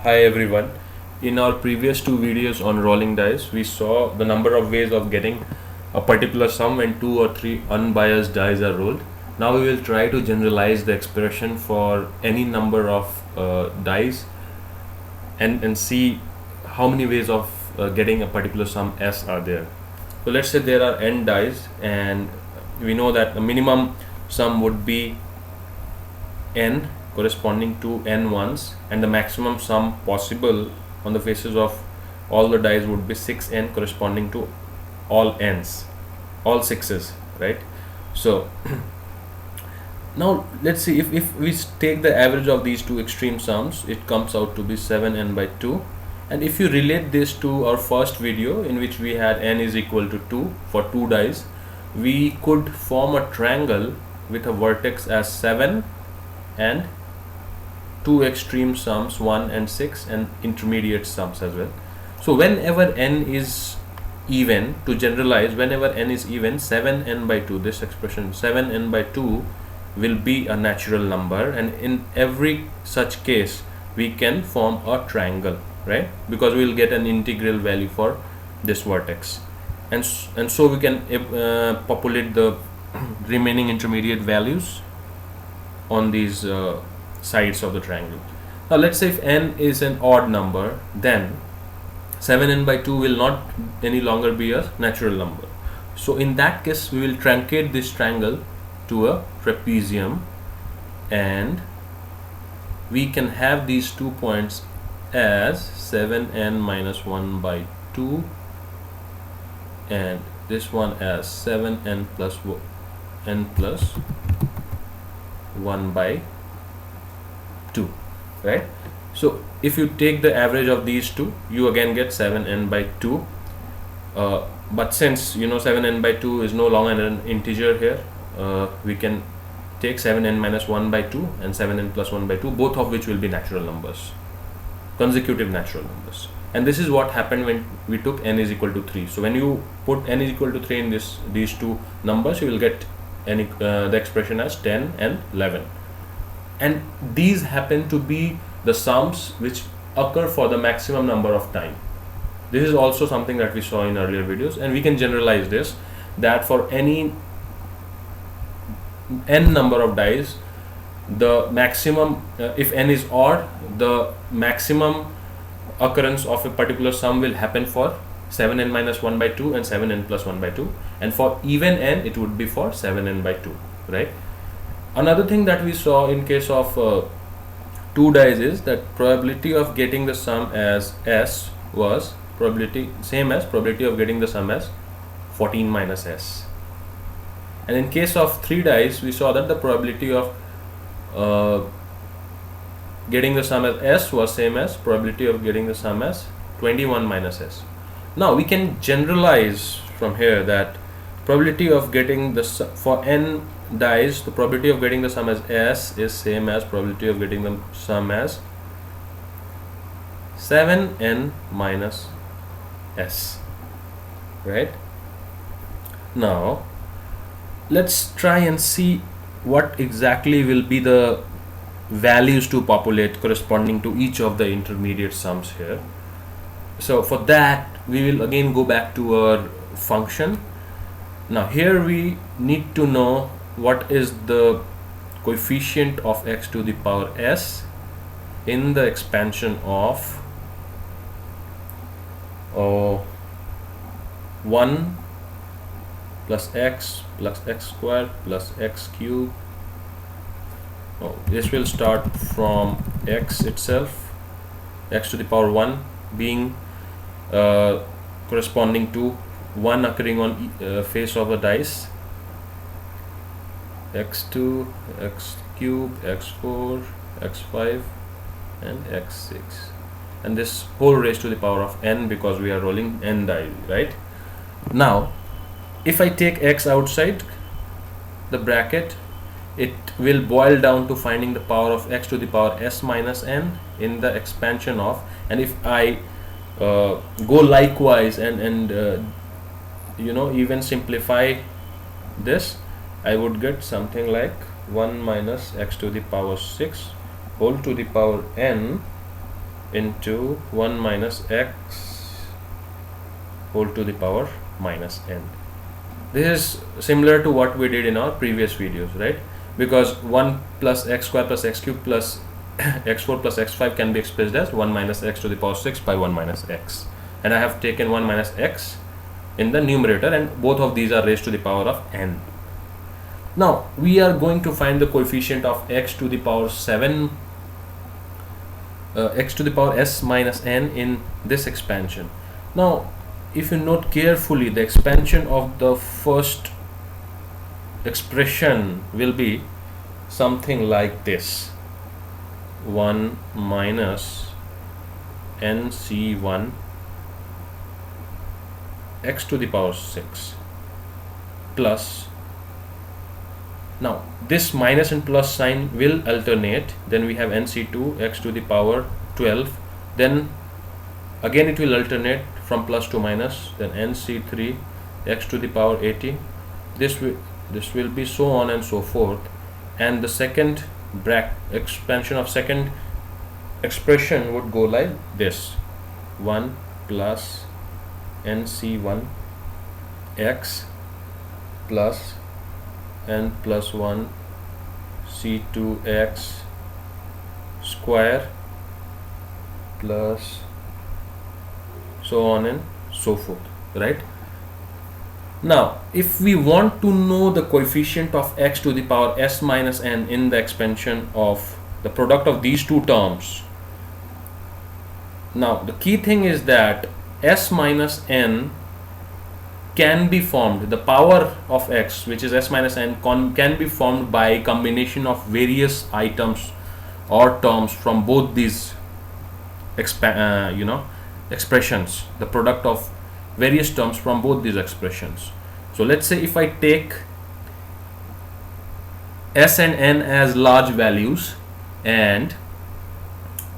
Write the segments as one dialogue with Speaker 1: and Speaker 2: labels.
Speaker 1: Hi everyone. In our previous two videos on rolling dice, we saw the number of ways of getting a particular sum when two or three unbiased dice are rolled. Now we will try to generalize the expression for any number of dice and see how many ways of getting a particular sum S are there. So let's say there are n dice and we know that the minimum sum would be n corresponding to n ones, and the maximum sum possible on the faces of all the dice would be 6n corresponding to all n's, all sixes, right? So now let's see, if we take the average of these two extreme sums, it comes out to be 7n by 2. And if you relate this to our first video in which we had n is equal to 2 for two dice, we could form a triangle with a vertex as 7 and two extreme sums 1 and 6 and intermediate sums as well. So whenever n is even, to generalize, whenever n is even, 7n by 2, this expression 7n by 2 will be a natural number, and in every such case we can form a triangle, right? Because we will get an integral value for this vertex, and so we can populate the remaining intermediate values on these sides of the triangle. Now let's say if n is an odd number, then 7n by 2 will not any longer be a natural number. So in that case we will truncate this triangle to a trapezium, and we can have these 2 points as 7n minus 1 by 2 and this one as 7n plus n plus 1 by 2, right? So if you take the average of these two, you again get 7n by 2, but since 7n by 2 is no longer an integer here, we can take 7n minus 1 by 2 and 7n plus 1 by 2, both of which will be natural numbers, consecutive natural numbers. And this is what happened when we took n is equal to 3. So when you put n is equal to 3 in these two numbers, you will get the expression as 10 and 11. And these happen to be the sums which occur for the maximum number of time. This is also something that we saw in earlier videos, and we can generalize this, that for any n number of dice, the maximum, if n is odd, the maximum occurrence of a particular sum will happen for 7n minus 1 by 2 and 7n plus 1 by 2, and for even n it would be for 7n by 2, right? Another thing that we saw in case of two dice is that probability of getting the sum as s was same as probability of getting the sum as 14 minus s. And in case of three dice, we saw that the probability of getting the sum as s was same as probability of getting the sum as 21 minus s. Now we can generalize from here that probability of getting the for n dice, the probability of getting the sum as s is same as probability of getting the sum as 7n minus s, right? Now let's try and see what exactly will be the values to populate corresponding to each of the intermediate sums here. So for that we will again go back to our function. Now here we need to know what is the coefficient of x to the power s in the expansion of 1 plus x squared plus x cubed. This will start from x itself, x to the power 1 being corresponding to 1 occurring on face of the dice, x2, x cube, x4, x5 and x6, and this whole raised to the power of n because we are rolling n die, right? Now if I take x outside the bracket, it will boil down to finding the power of x to the power s minus n in the expansion of, and if I go likewise and even simplify this, I would get something like 1 minus x to the power 6 whole to the power n into 1 minus x whole to the power minus n. This is similar to what we did in our previous videos, right? Because 1 plus x square plus x cube plus x4 plus x5 can be expressed as 1 minus x to the power 6 by 1 minus x, and I have taken 1 minus x in the numerator, and both of these are raised to the power of n. Now we are going to find the coefficient of x to the power 7 x to the power s minus n in this expansion. Now if you note carefully, the expansion of the first expression will be something like this: 1 minus nc1 x to the power 6 plus, now this minus and plus sign will alternate, then we have nc2 x to the power 12, then again it will alternate from plus to minus, then nc3 x to the power 18. This will be so on and so forth, and the second expansion of second expression would go like this: 1 plus nc1 x plus n plus 1 c2x square plus so on and so forth, right? Now if we want to know the coefficient of x to the power s minus n in the expansion of the product of these two terms, now the key thing is that s minus n can be formed, the power of x, which is s minus n, can be formed by combination of various items or terms from both these expressions, the product of various terms from both these expressions. So let's say if I take s and n as large values, and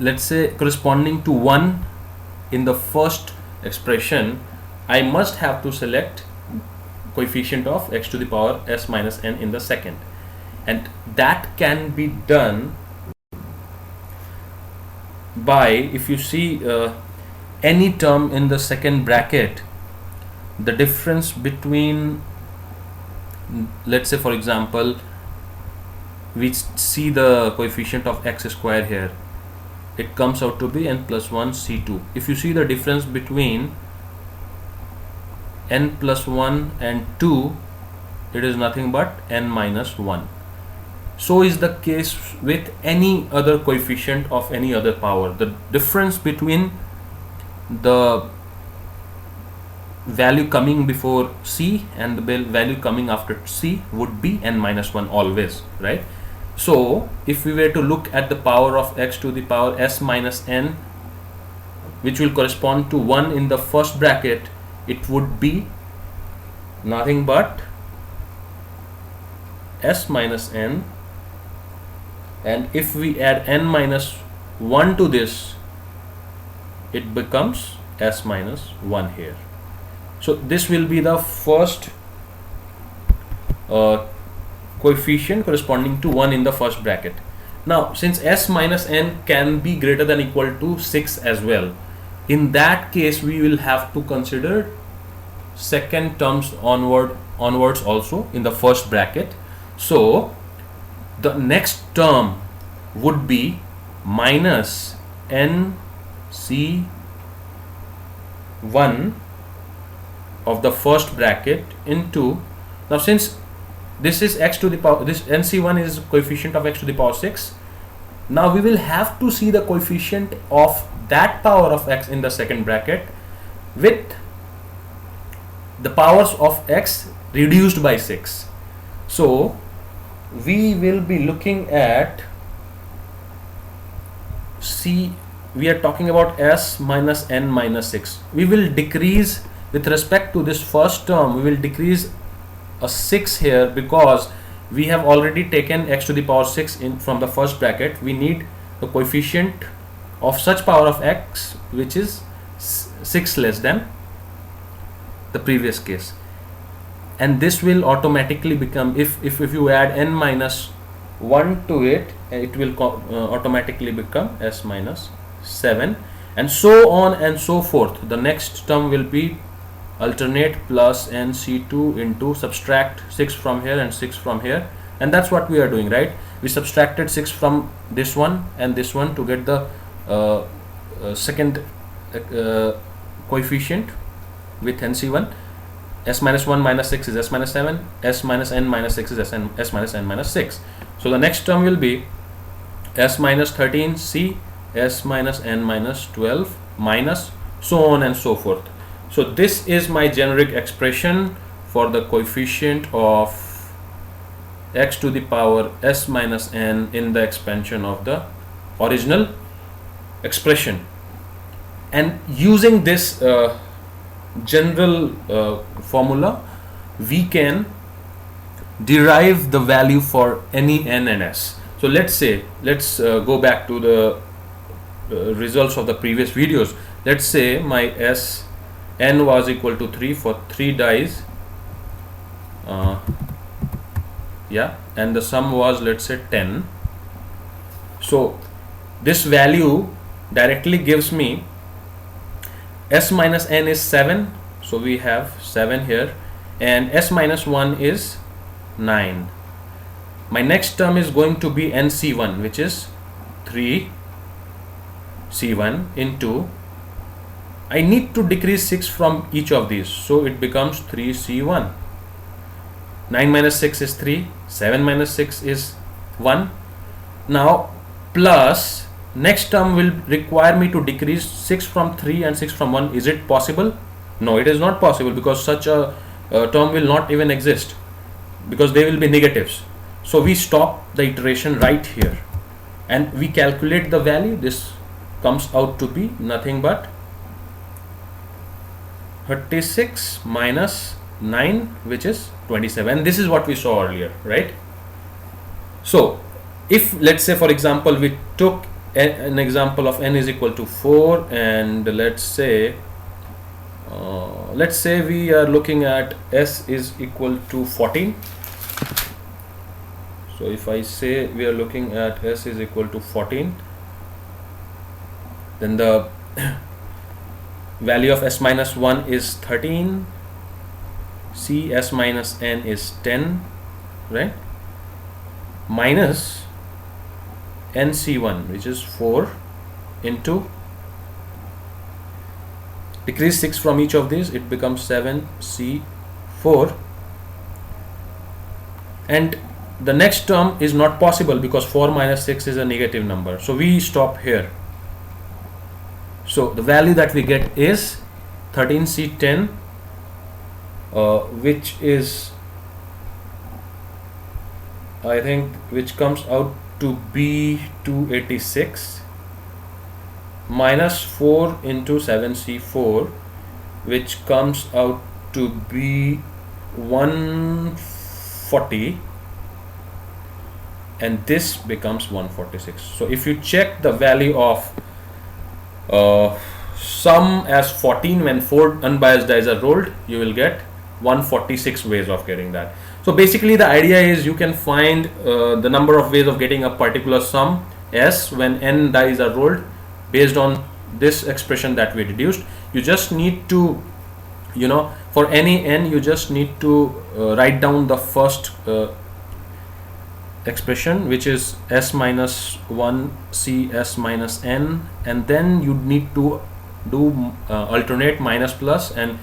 Speaker 1: let's say corresponding to 1 in the first expression, I must have to select coefficient of x to the power s minus n in the second, and that can be done by, if you see any term in the second bracket, the difference between, let's say for example we see the coefficient of x square here, it comes out to be n plus 1 c2. If you see the difference between n plus 1 and 2, it is nothing but n minus 1. So is the case with any other coefficient of any other power. The difference between the value coming before c and the value coming after c would be n minus 1 always, right? So if we were to look at the power of x to the power s minus n, which will correspond to 1 in the first bracket, it would be nothing but s minus n, and if we add n minus 1 to this, it becomes s minus 1 here. So this will be the first coefficient corresponding to 1 in the first bracket. Now since s minus n can be greater than or equal to 6 as well, in that case we will have to consider second terms onwards also in the first bracket. So the next term would be minus n c1 of the first bracket into, now since this is x to the power, this nc1 is coefficient of x to the power 6, now we will have to see the coefficient of that power of x in the second bracket with the powers of x reduced by 6. So we will be looking at we are talking about s minus n minus 6. We will decrease with respect to this first term, we will decrease a 6 here because we have already taken x to the power 6 in from the first bracket. We need the coefficient of such power of x which is 6 less than the previous case, and this will automatically become, if you add n minus 1 to it, it will automatically become s minus 7, and so on and so forth. The next term will be alternate plus nc2 into subtract 6 from here and 6 from here, and that's what we are doing, right? We subtracted 6 from this one and this one to get the second coefficient with nc1. S minus 1 minus 6 is s minus 7, s minus n minus 6 is s minus n minus 6. So the next term will be s minus 13c, s minus n minus 12, minus so on and so forth. So this is my generic expression for the coefficient of x to the power s minus n in the expansion of the original expression. And using this general formula, we can derive the value for any n and s. So let's go back to the results of the previous videos. Let's say my s n was equal to 3 for 3 dies, and the sum was, let's say, 10. So this value directly gives me s minus n is 7, so we have 7 here, and s minus 1 is 9. My next term is going to be nc1, which is 3c1 into, I need to decrease 6 from each of these, so it becomes 3c1. 9 minus 6 is 3, 7 minus 6 is 1. Now plus next term will require me to decrease 6 from 3 and 6 from 1. Is it possible? No, it is not possible, because such a term will not even exist, because they will be negatives. So we stop the iteration right here and we calculate the value. This comes out to be nothing but 36 minus 9, which is 27. This is what we saw earlier, right? So if, let's say, for example, we took an example of n is equal to 4, and let's say we are looking at s is equal to 14. So if I say we are looking at s is equal to 14, then the value of s minus 1 is 13, c s minus n is 10, right, minus nc1, which is 4, into, decrease 6 from each of these, it becomes 7c4, and the next term is not possible because 4 minus 6 is a negative number, so we stop here. So the value that we get is 13c10, which is, I think, which comes out to be 286, minus 4 into 7c4, which comes out to be 140, and this becomes 146. So if you check the value of sum as 14 when 4 unbiased dice are rolled, you will get 146 ways of getting that. So basically the idea is you can find the number of ways of getting a particular sum s when n dice are rolled based on this expression that we deduced. You just need to, for any n, you just need to write down the first expression, which is s minus 1 c s minus n, and then you need to do alternate minus plus, and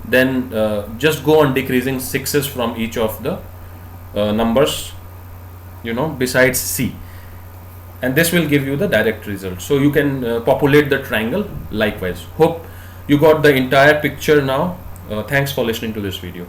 Speaker 1: then just go on decreasing 6s from each of the numbers besides c, and this will give you the direct result. So you can populate the triangle likewise. Hope you got the entire picture now. Thanks for listening to this video.